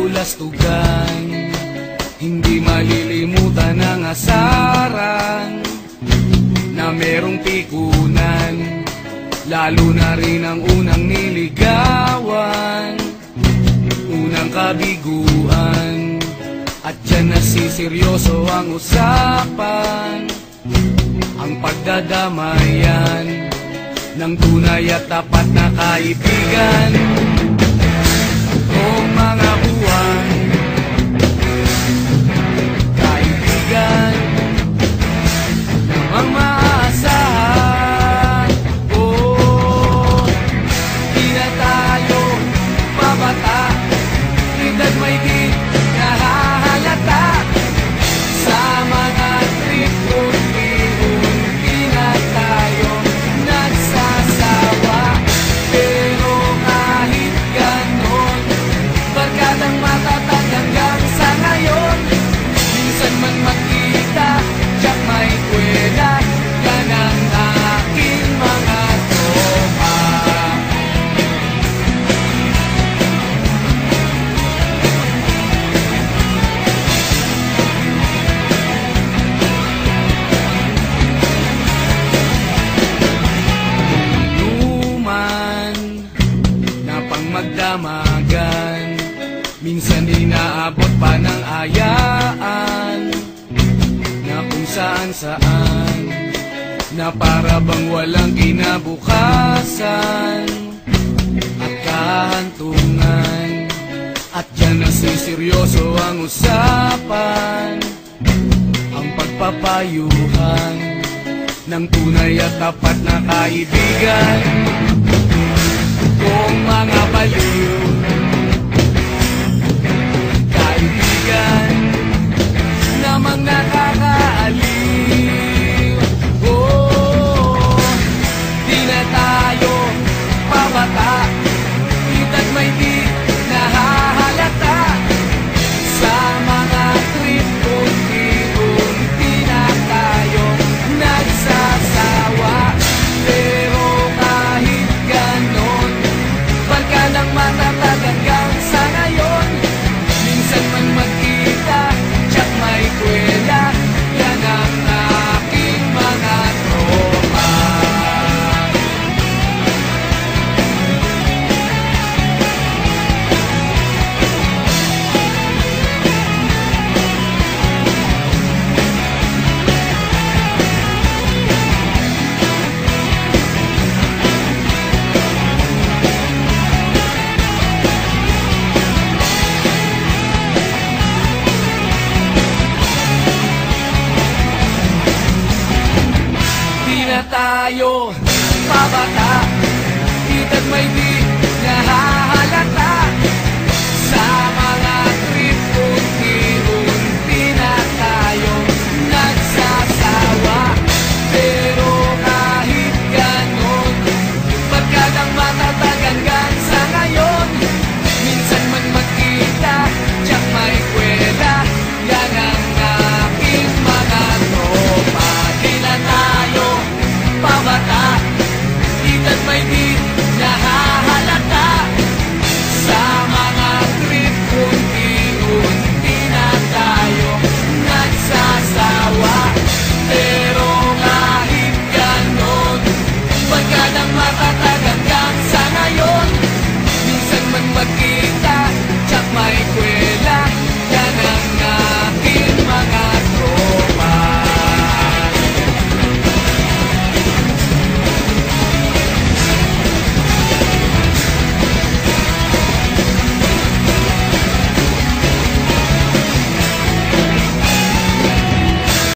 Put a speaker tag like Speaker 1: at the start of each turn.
Speaker 1: kabulastugan, hindi malilimutan ang asaran na merong pikunan, lalo na rin ang unang niligawan, unang kabiguan. At dyan nasiseryoso ang usapan, ang pagdadamayan ng tunay at tapat na kaibigan. Kung mga buwan, kaibigan namang maaasahan. Oh, di na tayo babata, edad may di nahahalata. Sa mga trip-unti-unti na tayo nagsasawa. Pero kahit ganon, barkadang matatag hanggang sa ngayon. Minsan man magkita, tiyak may kwela, yan ang aking mga tropa. Inuman na pang magdamagan, minsan inaabot pa ng ayaan, na kung saan-saan, na para bang walang kinabukasan at kahantungan. At dyan nasiseryoso ang usapan, ang pagpapayuhan ng tunay at tapat na kaibigan. Kung mga baliw, kaibigan namang nakakaaliw. Oh, di na tayo pabata, edad may di nahahalata. Sa mga trip, unti-unti na tayo nagsasawa. Pero kahit ganon, barkadang matatag hanggang sa ngayon. Minsan man magkita, tiyak may kwela, yan ang aking mga tropa. Di na tayo pabata, edad may di nahahalata. Sa mga trip, unti-unti na tayo nagsasawa. Pero kahit ganon, barkadang matatag hanggang sa ngayon. Minsan man magkita, tiyak may kwela, yan ang aking mga tropa. Di na tayo pabata, edad may di nahahalata.